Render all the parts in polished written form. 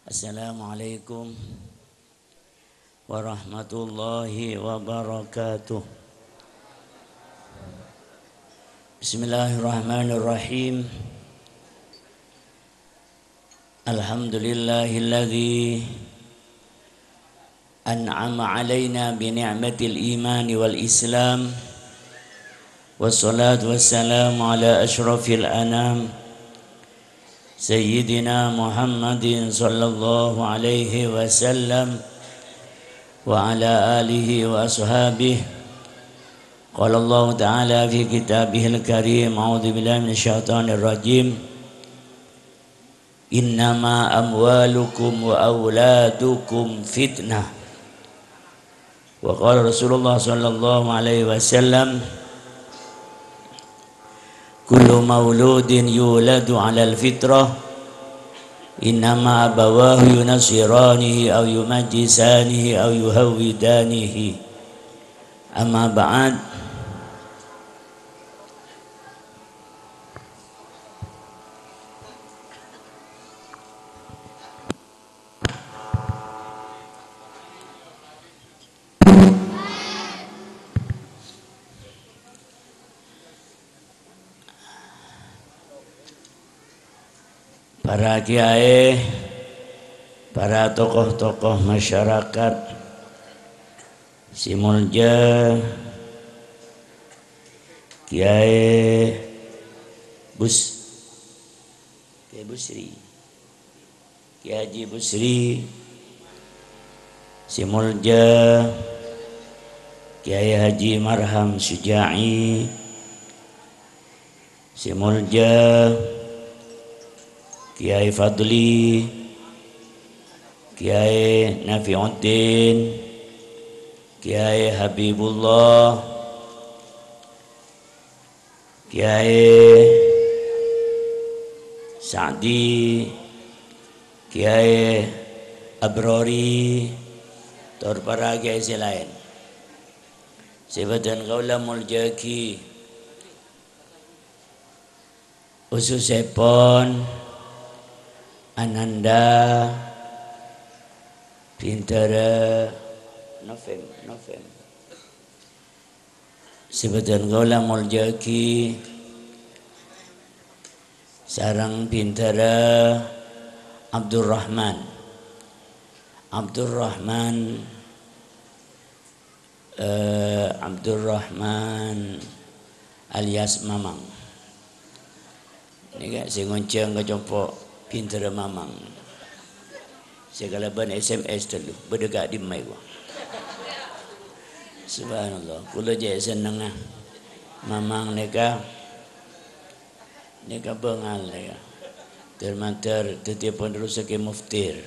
Assalamualaikum warahmatullahi wabarakatuh. Bismillahirrahmanirrahim. Alhamdulillahilladzi an'ama alaina bi ni'matil iman wal islam. Wassalatu wassalamu ala asyrafil anam Sayyidina Muhammadin sallallahu alaihi wasallam wa ala alihi wa ashabihi. Qala Allah ta'ala fi kitabihil karim, a'udzu billahi minasyaitonir rajim. Innama amwalukum wa auladukum fitnah. Wa qala Rasulullah sallallahu alaihi wasallam, kullu mauludin yuladu 'alal fitrah, innama abawahu yunasiranihi aw yumajjisanihi aw yuhawwidanihi. Amma ba'd. Para kiai, para tokoh-tokoh masyarakat, Simulja, Kiai Busri, Kiai Haji Busri, Simulja, Kiai Haji Marham Syuja'i, Simulja, Kiai Fadli, Kiai Nafi'uddin, Kiai Habibullah, Kiai Sa'di, Kiai Abrori, dan para kiai lain. Sebatan kaula muljaki ususipun Ananda pinter Novem sebatan kaula muljaki sarang pinter Abdurrahman alias Mamang. Ini gak sing ngonceng kecopok pinter Mamang. Segala ban SMS dulu berdegak di mai gua. Subhanallah, kula je seneng Mamang neka bengal neka. Termantar tetiapun rusake muftir.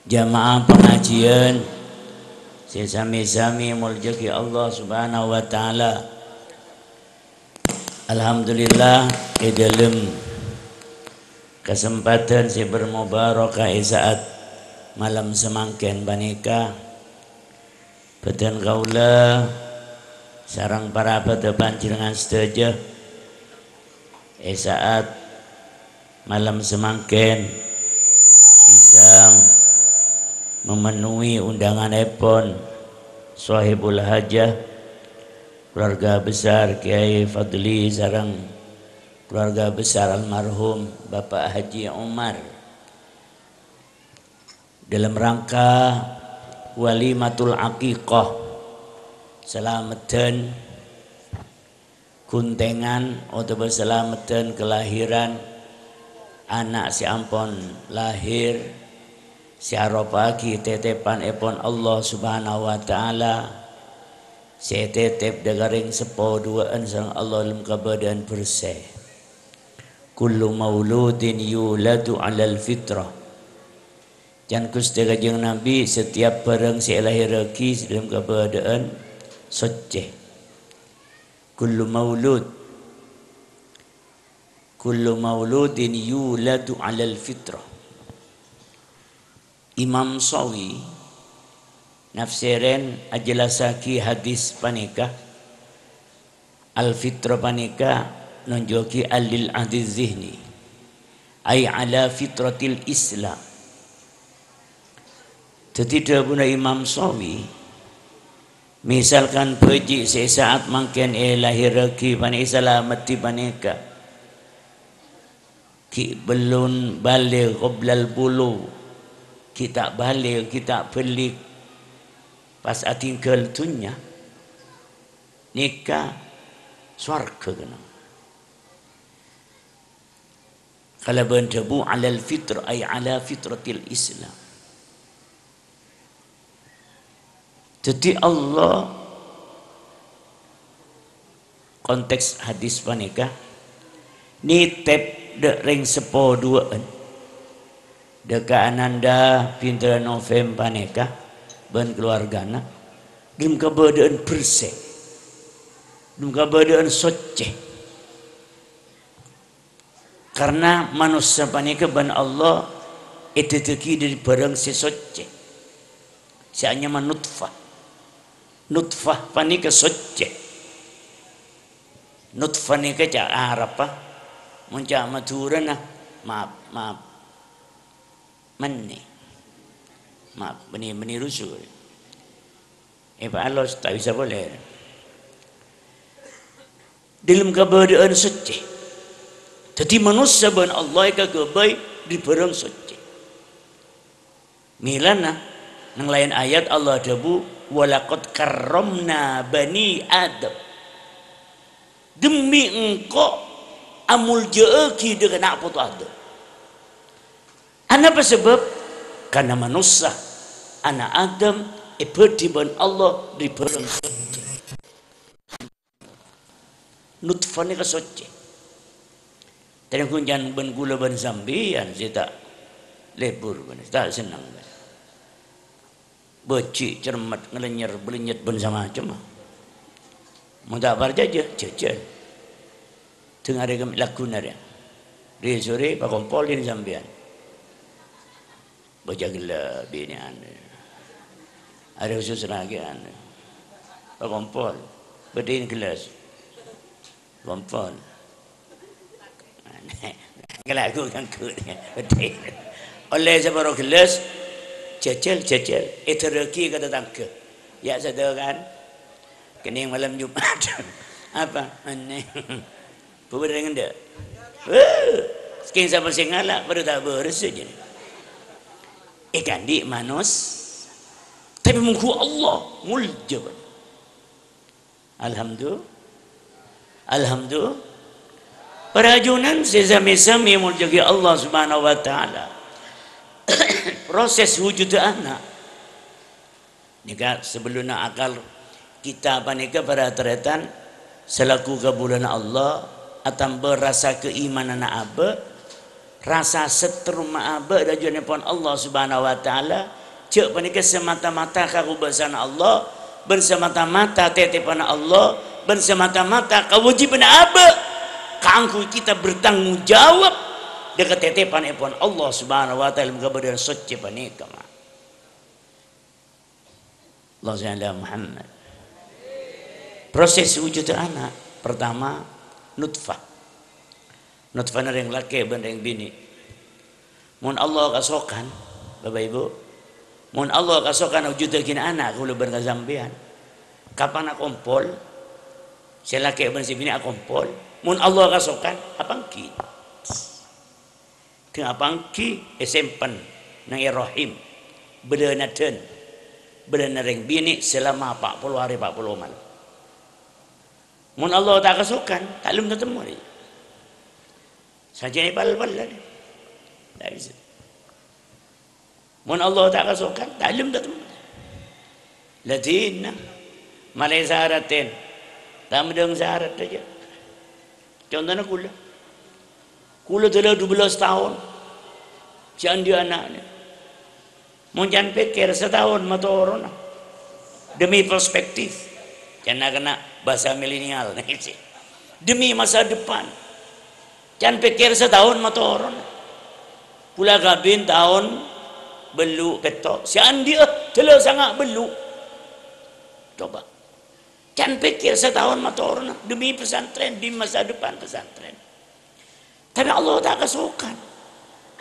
Jamaah pengajian sesami-sami muljaki Allah subhanahu wa ta'ala. Alhamdulillah dalam kesempatan si bermubarakah saat malam semangkin banika beten kaula sarang para pedepan dengan setuju saat malam semangkin bisa memenuhi undangan epon Sahibul Hajah, keluarga besar Kiai Fadli sareng keluarga besar almarhum Bapak Haji Umar dalam rangka walimatul aqiqah, selamatan kuntengan atau berselamatan kelahiran anak si ampon lahir siaropaki tetepan epon Allah subhanahu wa ta'ala. Si tetep dagaring sepo duaan sang Allah lam kabadan bersih. Kullu mauludin yuladu alal fitrah. Jan kusti kajeng Nabi setiap barang si lahir reki dalam kabadan soceh. Kullu mauludin yuladu alal fitrah. Imam Sawi nafsiren ajelasaki hadis panikah Al fitrah panika nunjuki alil aziz zihni ay ala fitratil Islam. Tidak guna Imam Sawi misalkan pergi sesaat mungkin lahir ki pani salamati panika ki belum balik qoblal bulu kita balik kita pelik pas atinggal dunya nikah swarga kena kalau bendebu alal fitr ay ala fitratil Islam. Jadi Allah konteks hadis panika nitep de ring sepo duaan deka ananda pinter Novem panika ben keluargana dim keberadaan bersih dim keberadaan suci karena manusia panika ben Allah itu teki dari barang sesuci si hanya nutfah panika suci nutfah ni kaca Arab muncak maturana maaf mani maaf benih rusuh Pak Allah tak bisa boleh dalam keberadaan suci jadi manusia ban Allah kebaik di barang suci milana nang lain ayat Allah dabu walaqad karramna bani Adam demi engkau amul jeeki dengan apa tu Adam. Apa sebab? Karena manusia anak Adam ibadiban Allah di barang suci. Nutfani ka suci. Tadi kunjan ben gula ben sambian saya tak lebur ben tak senang ben. Becik cermat ngelenyar belenyet ben sama macam. Mau tak barjaja jajan. Tengah ada lagu nara. Dia sore pak kompol di sambian. Baca gila bini anda. Ada khusus lagi anda. Pak kompol berdiri kelas. Kompol. Kelaku kan kuda berdiri. Oleh separuh kelas. Cecil itu rezeki kata tangke ya sedar kan kening malam Jumat apa aneh buat dengan dia sekian sama singala baru tak beres saja ikan di manus tapi muka Allah muljab alhamdulillah perajunan sesami-sami muljagi Allah subhanahu wa ta'ala proses wujud anak nika sebelum akal kita panika pada teretan selaku kebulan Allah atam berasa keimanan aba rasa seterma aba dan juga pun Allah subhanahu wa ta'ala cek panika semata-mata karubasan Allah bersemata-mata titipan Allah bersemata-mata kewajiban aba kangku kita bertanggung jawab dekat titipan pun Allah subhanahu wa ta'ala keberadaan suci panika Allah SWT Muhammad proses wujud anak pertama nutfah yang laki dan yang bini mun Allah kasokan Bapak Ibu mun Allah kasokan wujud anak kalau berkazambian kapan nak kompol si laki dan si bini kompol mun Allah kasokan apa kita kenapa ki sempan nang Ibrahim bedenaten bedenareng bini selama 40 hari 40 malam mun Allah tak kasukan tak belum ketemu ni saja ni bal-bal lah tak bisa mun Allah tak kasukan tak belum ketemu ladina malai saharatin tak mendeng saharat saja contohnya kula telah 12 tahun sian dia anaknya mau jangan pikir setahun motor demi perspektif jangan kena bahasa milenial demi masa depan jangan pikir setahun motor kula kabin tahun belu petok sian dia telah sangat belu coba Jangan pikir setahun motor demi pesantren, di masa depan pesantren. Tapi Allah tak kesukaan.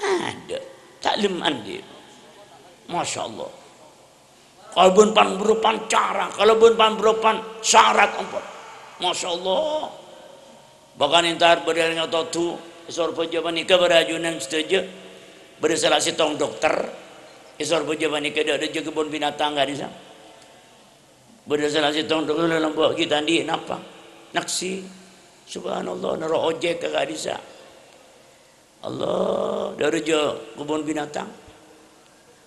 Ada taklim andi. Masya Allah. Kalau pun pan berupan cara, kalau pun pan berupan syarat ampun. Masya Allah. Bahkan intar berdiri atau tu, isor pejabat nikah berajunan setuju. Bersalah si tong dokter, isor pejabat nikah ada juga kebun binatang gak di sana. Bersalah si tong dokter dalam buat kita di napa? Naksi. Subhanallah, naro ojek kagak di sana. Allah, dari jo kebun binatang.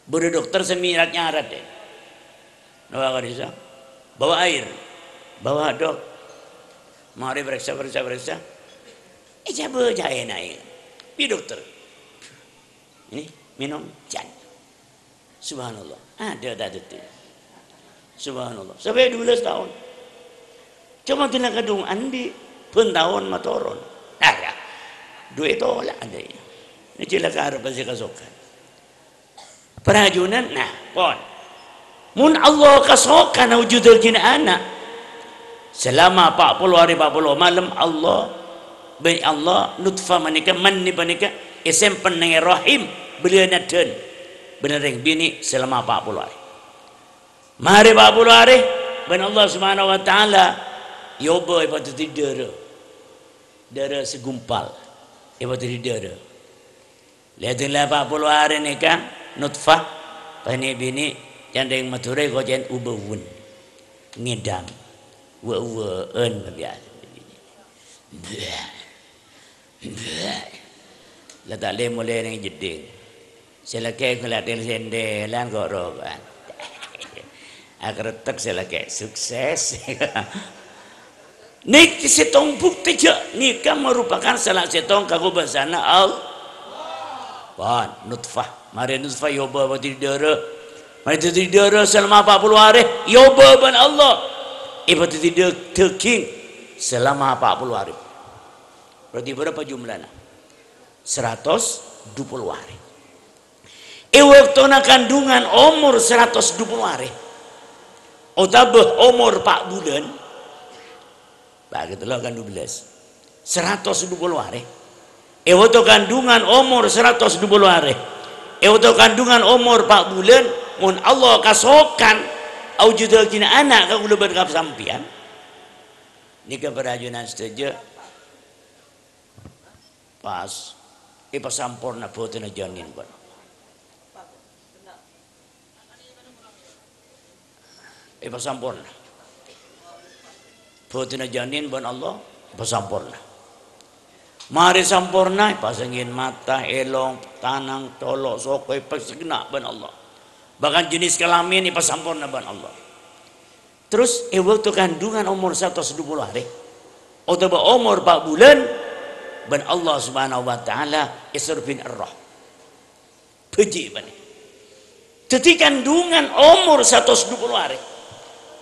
Beri dokter semirat nyarat deh. Nawa kadisa. Bawa air. Bawa dok. Mari periksa. Coba jahin air. Pi dokter. Ini minum jan. Subhanallah. Ada tak detik. Subhanallah. Sampai 12 tahun. Cuma tina kadung andi pun tahun matoron. Ada. Duit tolak ada ini. Ini cilaka harap pasti kasokan. Perajunan, nah, pon. Mun Allah kasokan wujudul jin anak. Selama 40 hari 40 malam Allah baik Allah nutfah manika manni manika isem peneng rahim beliau naden benereng bini selama 40 hari. Mari 40 hari ben Allah Subhanahu wa taala yobo ibadah tidur. Darah segumpal. Ibadah tidur. Lihatlah 40 hari nikah nutfah pani bini jandeng maturai kau jangan ubahun ngedam wa-waan biasa lah tak boleh mulai dengan jeding selakai kelatin sendelan kok roban akretek selakai sukses nik setong bukti je nikah merupakan salah setong kagu basana Allah nutfah mari nutfah yoba bati dara mari ti dara selama 40 hari yoba ban Allah ibati tidak teking selama 40 hari. Berarti berapa jumlahnya? 120 hari. Waktu kandungan umur 120 hari. Otabah umur 4 bulan. Begitulah kan 12. 120 hari. Waktu kandungan umur 120 hari. Waktu kandungan umur 4 bulan. Mun Allah kasokan awjudul jin anak kau udah berkap sampian. Nikah perajunan setuju. Pas pas sampurna boten janin pun. Pas sampurna. Boten janin pun Allah pas sampurna. Mari sampurna pasangin mata elong tanang tolok sokoi pasegena pun Allah. Bahkan jenis kelamin pas sampurna pun Allah. Terus waktu kandungan umur 120 hari atau umur 4 bulan ban Allah Subhanahu wa taala isr bin ar-rah puji bani ketika kandungan umur 120 hari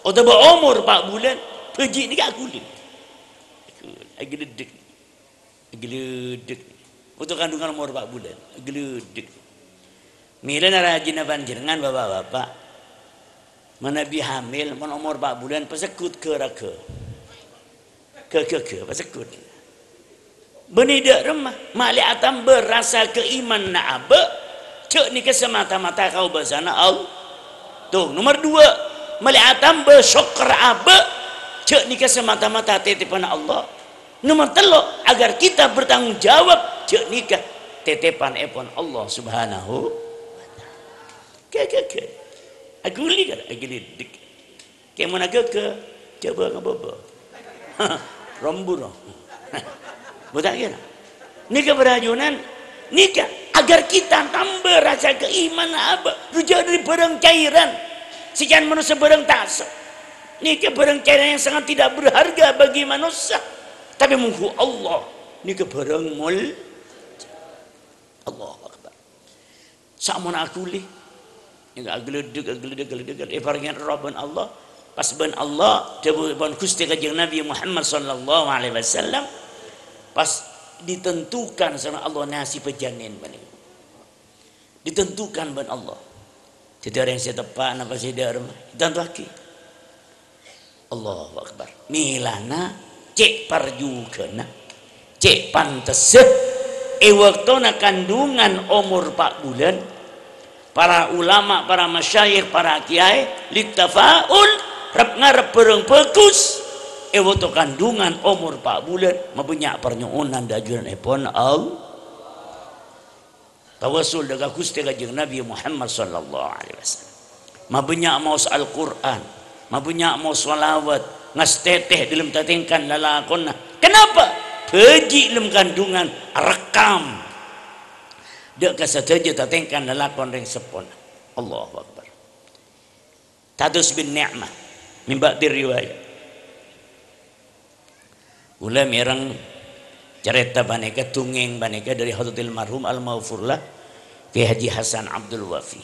atau umur 4 bulan puji ni akulim geledek untuk kandungan umur 4 bulan geledek mila rajin panjenengan bapak-bapak menabi hamil mun umur 4 bulan pasekut ke pasekut benidak remah mali atam berasa keiman na abe cek ni kesemata-mata kau basana Allah tuh nomor 2 mali atam bersyukur abe cek ni kesemata-mata titipan Allah nomor 3 agar kita bertanggung jawab cek nikah titipan epon Allah Subhanahu wa taala ke aguli kan agilidik kayak mana ke coba ngebobo rombuno betul kira nikah berajunan nikah agar kita tambah rasa keimanan apa rujuk dari barang cairan sekian manusia barang tasuk nikah barang cairan yang sangat tidak berharga bagi manusia tapi munggu Allah nikah barang mul Allah Akbar sama nak akuli yang agledeg ibaratnya Rabban Allah pas ban Allah ban Gusti Kanjeng Nabi Muhammad sallallahu alaihi wasallam pas ditentukan sama Allah nasi pejanin bani ditentukan ban Allah tidak ada yang saya tepat apa saya darma dan laki Allahu Akbar. Milana cek parjugana cek panteseh waktuna kandungan umur 4 bulan para ulama, para masyayikh, para kiai litafaul rep ngarep bereng bagus waktu kandungan umur 4 bulan mabanyak pernyuunan dajuran epon Allah tawasul dengan Gusti Kanjeng Nabi Muhammad sallallahu alaihi wasallam mabanyak maos Al-Qur'an mabanyak maos salawat ngasteteh dalam tatengkan lalakonna kenapa beji dalam kandungan rekam dek kasateja tatengkan lalakon ring sepon Allahu Akbar tadus bin ni'mah min ba'di riwayat ulah mirang cerita baneka tungeng baneka dari Hadratil marhum al-maghfurlah ke Haji Hasan Abdul Wafi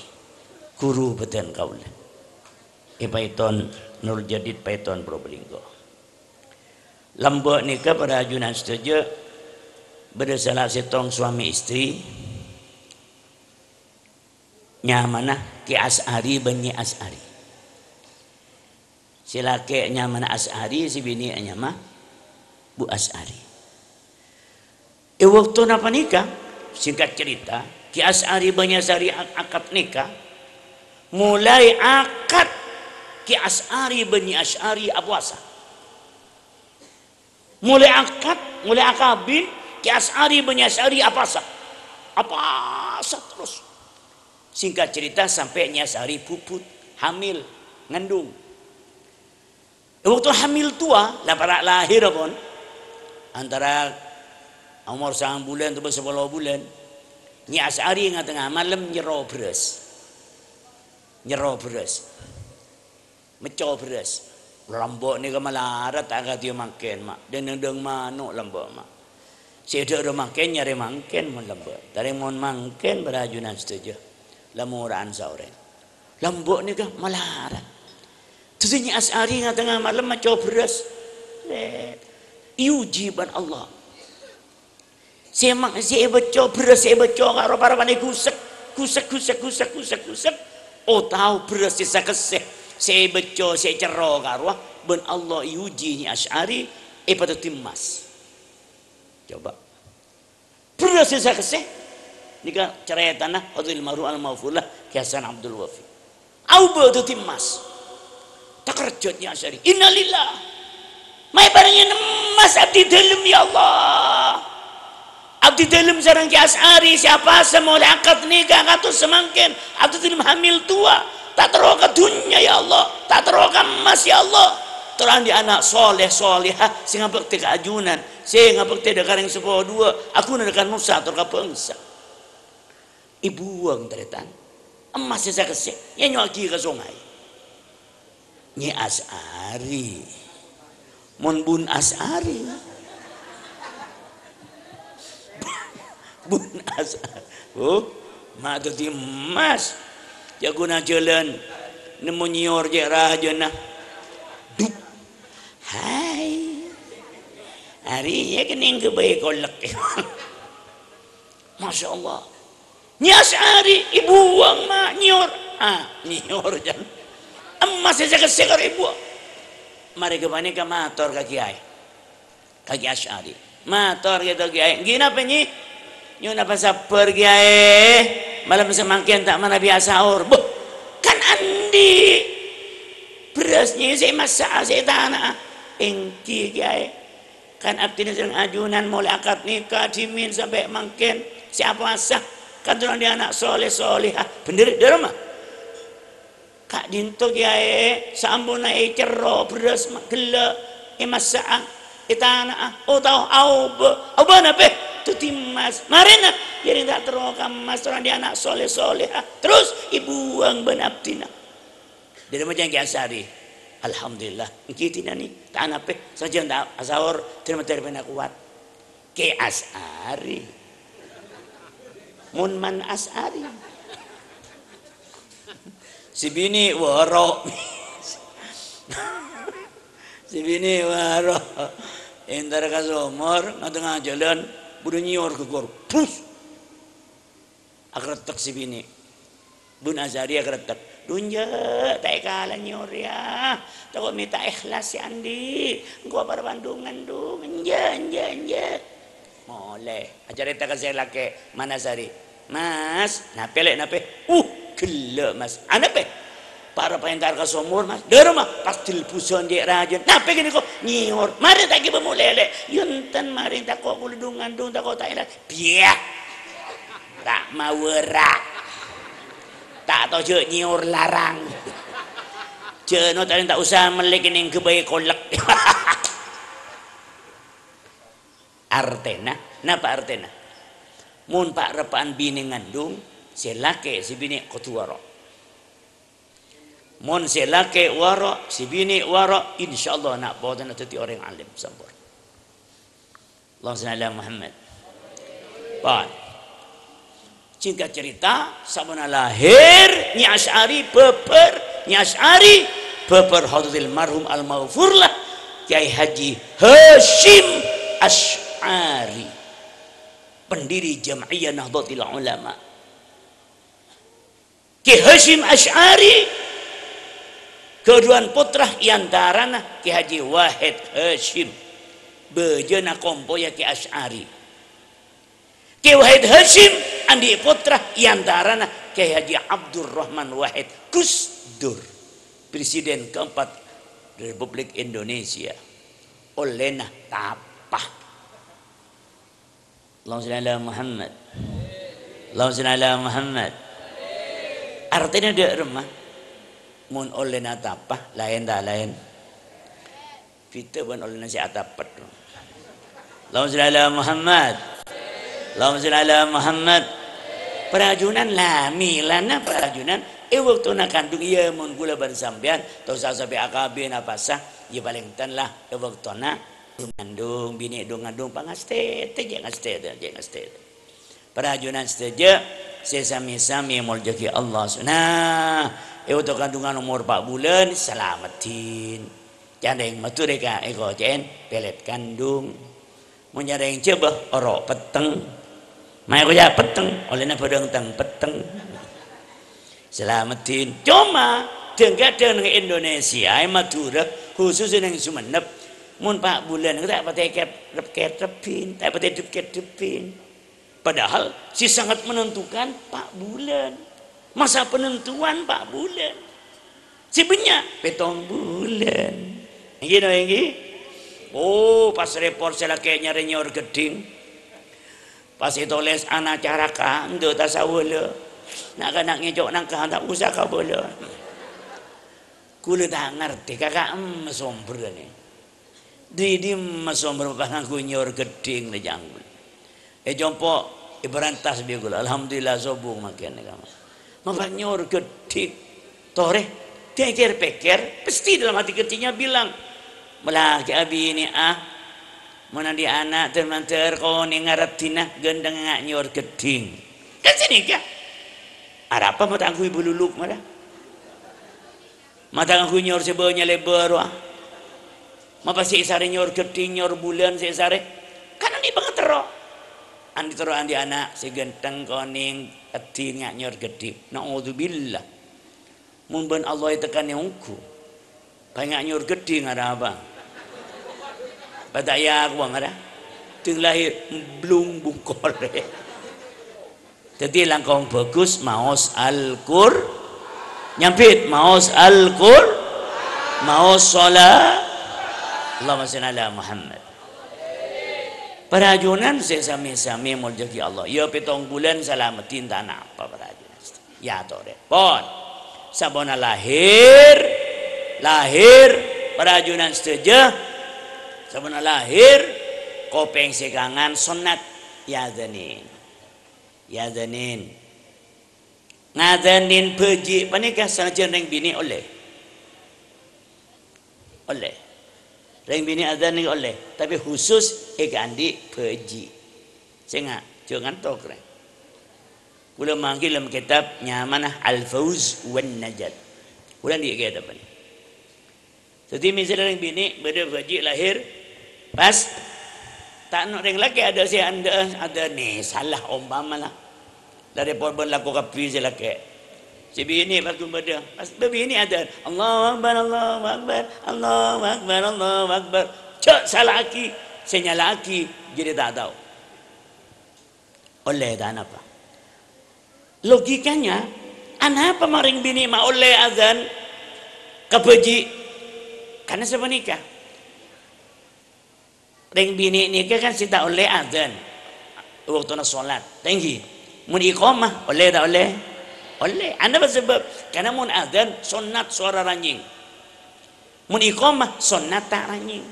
guru beten kaula Paiton Nur Jadid Paiton Probolinggo lembok nikah pada ajunan setuju bersalah setong suami istri nyamana ki As'ari bani As'ari si laki nyamana As'ari si bini nyama Bu As'ari waktu napa nikah singkat cerita ki As'ari bani As'ari akad nikah mulai akad ki As'ari bani As'ari abwasa mulai akabin ki As'ari bani As'ari apasa terus singkat cerita sampai As'ari puput hamil ngandung waktu hamil tua para lahir pun antara umur 9 bulan atau 10 bulan Nyi As'ari nga tengah malam nyero beras meco beras lambok ni kemalarat tak kata dia makan mak dan nendang manuk lambok mak saya ada makan nyari makan mon lambok dari mon makan berajunan setuju lamuraan sauren lambok ni ke malarat terus Nyi As'ari nga tengah malam meco beras ujiban Allah saya baca beras saya baca karo para pani kusek oh tahu beras saya keseh saya baca saya cero karo ben Allah uji Nyi As'ari pada timmas coba beras saya keseh nika cerita tanah Hadratil marhum al-maghfurlah Hasan Abdul Wafi au pada timmas tak kerjot Nyi As'ari innalillah mai barangnya emas abdi dalam ya Allah abdi dalam sarang Ki As'ari siapa semula akad nikah katus semangkin abdi dalam hamil tua tak teroka dunia ya Allah tak teroka emas ya Allah terang di anak soleh solehah sehingga bakti keajunan sehingga bakti dekat yang sepuluh dua aku dekat nusa atau bangsa ibu ang teretan emas saya kesih ya nyuaki ke sungai Nyi As'ari mun Bun As'ari Bun As'ari oh mak tu emas ya guna jalan nemu nyior je raja nah dup hai hari ya kening kebaik kolak Masya Allah Nyi As'ari ibu uang mak nyior nyior jangan emas saya kesekar ibu mari kemana ke mator kaki As'ari mator gitu kiai gina apa nyi nyon apa saper kiai malam semangkin tak mana biasa sahur kan andi berasnya saya masak saya tanah engki kiai kan abdinya sedang ajunan mulai akad nikah dimin sampai mangkin siapa asah kan tuh dia anak soleh solehah bener di rumah kak dinto kiai sambung naik cerro beras gela masak tanah oh tahu au nabe tu timas marina jadi tak terokam mas orang dia anak soleh solehah terus ibu ang benabtina dari macam Ki As'ari alhamdulillah kita ni tak nape saja tak asahor terima terima kuat Ki As'ari munman As'ari si bini waro si bini waro entar kasomor ngatengah jalan budak nyior ke gor pus akretek si bini Bun As'ari akretek dunje tak kalah nyor ya takut minta ikhlas si Andi gua pada Bandungan dung anje boleh ajar kita kasih laki mana sari mas nape gila mas anape para pentar ke sumur mas dari mah pastil puson dia rajin nape gini kok nyor mari tak kita mulele yuntan mari tak kok kuludungan dung tak kok tak enak biak tak mau werak tak tahu je nyor larang je no tak usah melek ini kebaik kolak artena napa artena mun pak repaan bini ngandung si laki si bini kutu warok mun si laki warok si bini warok insyaallah nak bawa nanti orang alim sabar Allahumma shalli ala Muhammad pak singkat cerita sabana lahir Nyi Asy'ari beber Hadratil marhum al-maghfurlah Kiai Haji Hasyim Asy'ari pendiri Jam'iyah Nahdlatul Ulama. Kiai Hasyim Asy'ari keduaan putra yantarana Kiai Haji Wahid Hasyim bejana kompoya Kiai Asy'ari. Kiai Wahid Hasyim andi putra yantarana Kiai Haji Abdurrahman Wahid Gus Dur, presiden keempat Republik Indonesia. Olehna tapah. Allahumma shalli ala Muhammad. Allahumma shalli ala Muhammad. Artinya dia rumah mun olehna tapah lain tak lain. Kita pun olehna si atapat. Allahumma shalli ala Muhammad. Allahumma shalli ala Muhammad. Perajunan lamilana perajunan waktu nak kandung iya mun gula bersambian tau sampai AKB apa sah ya paling tan lah waktu nak ngandung bini ngandung pangaste jangan stay perajunan setuju sesami-sami muljaki Allah nah waktu kandungan umur 4 bulan selamatin jangan yang matu deka eko cen pelet kandung mun nyada yang coba orok peteng mai ko ya peteng olehna pedang tang peteng selamatin cuma kadang-kadang di Indonesia Madura khususnya yang Sumenep mun 4 bulan tak pakai repin tak pakai depin padahal si sangat menentukan 4 bulan masa penentuan 4 bulan si banyak 7 bulan gitu oh pas report saya kayaknya renyor geding pas tulis anak cara kandu tasawula nak ngejok nang tak usah kau bola kula tak ngerti kakak mesomber ni di mesomber panang kunyor geding ni janggul jompo ibarat tasbih gula alhamdulillah sobung makin kamu makanyor geding tore dia pikir pasti dalam hati kecilnya bilang melaki abi ini mana di anak teman-teman kau ni ngarap tinah gendeng nyor geding kan sini kah ada apa mata aku ibu luluk mana mata aku nyor sebanya lebar wah mapa si sare nyor geding nyor bulan si sare kan andi banget terus andi anak si genteng koning geding nyor geding naudzubillah mun ben Allah tekan nyongku banyak nyor geding ada apa pada ya aku ada ting lahir belum bungkol jadi langkong bagus maos Al-Qur nyampit maos Al-Qur maos sholat Allahumma shalli ala Muhammad perajunan sesami-sami muljaki Allah ya 7 bulan selamatin tanah apa perajunan ya tore pon sabona lahir perajunan setuju sabona lahir kopeng sekangan sunat yazanin ngadanin beji panikah sanajan reng bini oleh reng bini adzan oleh tapi khusus andi beji sehingga jangan tok reng kula manggil dalam kitab nyamanah al-fawz wan najat kula dia kitab ni jadi misalnya reng bini beda beji lahir pas tak nak reng lagi ada si anda ada nih salah umpama lah dari pohon laku kapi si laki Si bini pas kumpada. Pas bini ada Allahu Akbar, Allahu Akbar, Allahu Akbar, Allahu Akbar. Cak salah laki, saya laki jadi tak tahu. Oleh dan apa? Logikanya, apa maring bini ma oleh azan kebeji karena siapa nikah? Ring bini nikah kan sita oleh azan waktu nak solat. Tinggi. Mun iqamah oleh tak oleh? Oleh. Anda sebab karena mun azan sunat suara ranjing. Mun iqamah sunat tak ranjing.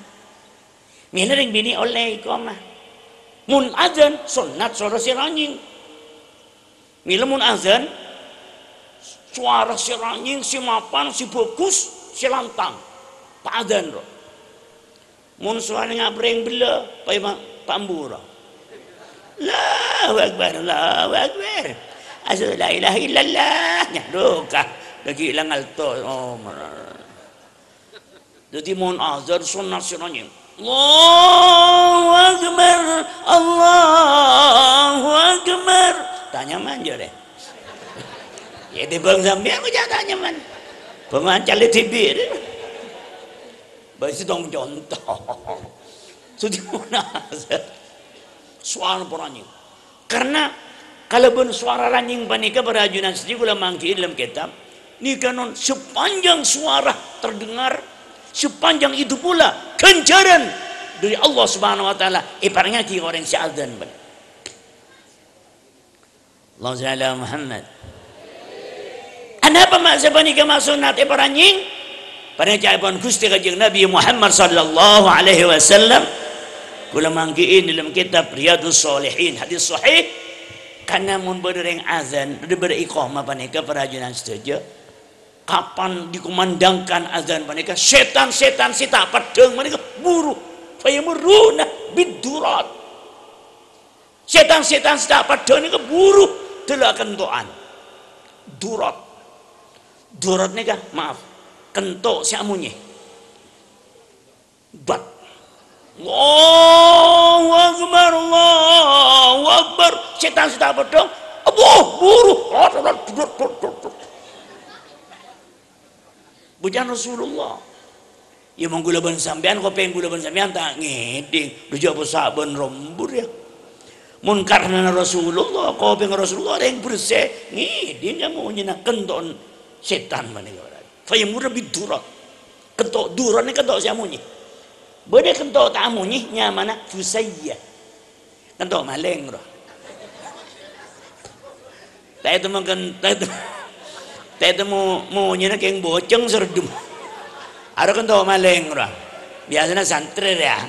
Mila ring bini oleh iqamah. Mun azan sunat suara si ranjing. Mila mun azan suara si ranjing, si mapan, si bagus, si lantang. Tak azan roh. Mun suara ngabreng bela, pambura. Allahu Akbar, Allahu Akbar. Asal la ilaha illallah. Nyadukah lagi ilang alto. Oh, jadi mun azan sunat si ranjing. Allahu Akbar, Allahu Akbar. Tanya manja deh. Ya di bang sambil aku jangan tanya man. Pengancar di TV deh. Bagi dong contoh. Sudah mana? Suara peranjing. Karena kalau pun suara ranjing panika perajunan sedih gula mangki dalam kitab. Ni kanon sepanjang suara terdengar, sepanjang itu pula kencaran dari Allah Subhanahu Wa Taala. Ibaratnya kira orang syazan ban. Allah Taala Muhammad. Kenapa masa panika masunat peranjing? Pada jawaban Gusti Kanjeng Nabi Muhammad sallallahu alaihi wasallam kula mangkiin dalam kitab Riyadhus Shalihin hadis sahih kana mun bereng azan beriqamah panika perajunan setuju kapan dikumandangkan azan panika setan-setan sita padeng panika buru fayamuruna bidurat setan-setan sita padeng nika buru delakan doan durat nika maaf kentok si amunye bat Allahu Akbar, Allahu Akbar. Setan sudah pedang buru bujan Rasulullah ya menggulaban sampean kau pengen gulaban sampean tak ngeding dujak saban rombur ya mun karena Rasulullah kau pengen Rasulullah ada yang bersih ngeding kamu nyenak kenton setan mana fayamur lebih durat kentok durat ni kentok siamunyi boleh kentok tak amunyi nyamana fusayya kentok maleng roh tak itu makan tak itu mau nyenak yang boceng serdum ada kentok maleng roh biasanya santri ya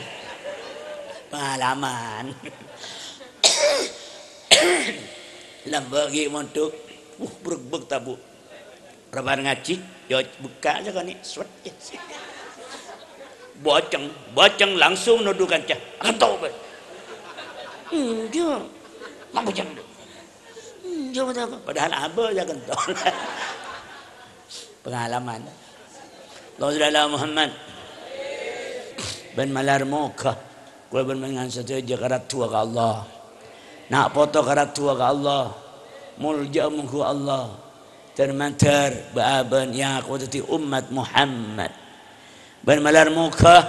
pengalaman lambagi montuk bergebek tabu rabar ngaji yo buka aja kan nih swat boceng langsung nuduhkan cah akan tahu be dia mau boceng dia apa padahal abah aja kan tahu pengalaman Allah Muhammad ben malar muka kula ben mengan saja karat tua ke Allah nak foto karat tua ke Allah mulja mungku Allah termantar baaban yang aku tadi umat Muhammad ban malar muka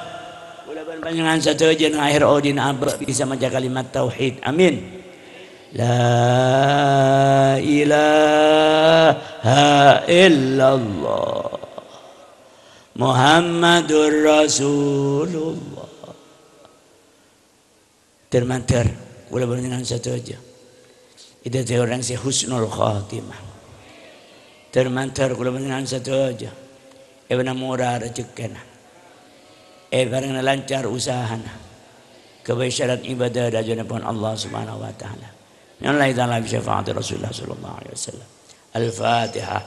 kula ban panjenengan sateja nang akhir odin abra bisa maca kalimat tauhid amin la ilaha illallah Muhammadur Rasulullah termantar kula ban panjenengan sateja itu orang si husnul khatimah termantar kula panjenengan sateja ebana murah rezekina barang lancar usahana kebaikan ibadah dan pun Allah Subhanahu wa taala. Ya Allah taala bi syafaati Rasulullah sallallahu alaihi wasallam. Al-Fatihah.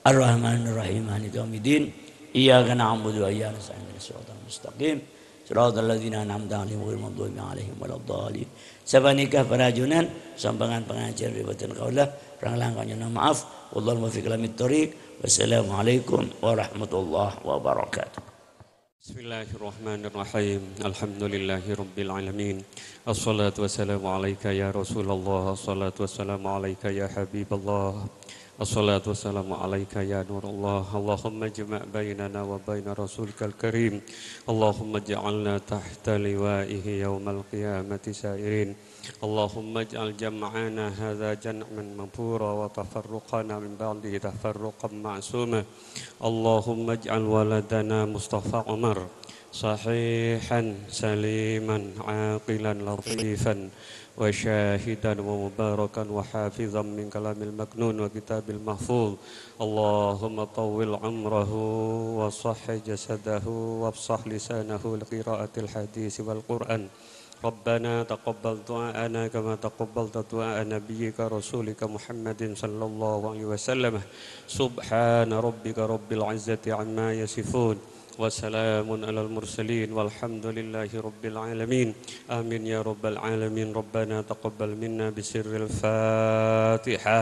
Ar-Rahmanir Rahim maliki yaumiddin. Iyyaka na'budu wa iyyaka nasta'in ihdinas siratal mustaqim. Siratal ladzina an'amta 'alaihim ghairil maghdubi 'alaihim waladdallin. Sabanikah parajunan sampangan pengajar riwayatan kaulah perang langkahnya maaf wallahu muwaffiq ila thoriq. Wassalamualaikum warahmatullahi wabarakatuh. Bismillahirrahmanirrahim. Alhamdulillahirabbil alamin. Assalatu wassalamu alayka ya Rasulullah, assalatu wassalamu alayka ya Habiballah. Assalatu wassalamu alayka ya Nurullah. Allahumma jama' bainana wa baina rasulikal karim. Allahumma ja'alna tahta liwa'ihi yawmal qiyamati sairin. Allahumma ij'al jam'ana hadza jam'an mabura wa tafarruqana min ba'dihi tafarruqan ma'suma. Allahumma ij'al waladana Mustafa Umar sahihan saliman aqilan latifan wa syahidan wa mubarakan wa hafizan min kalamil maknun wa kitabil mahfuz. Allahumma tawwil umrahu wa sahhi jasadahu wa afsah lisanahu liqiraatil hadis wal Qur'an. Rabbana taqabbal du'aana kama taqabbalta du'a nabiyyika rasulika Muhammadin sallallahu alaihi wasallam. Subhana rabbika rabbil izzati amma yasifun. وسلام على المرسلين والحمد لله رب العالمين آمين يا رب العالمين ربنا تقبل منا بسر الفاتحة.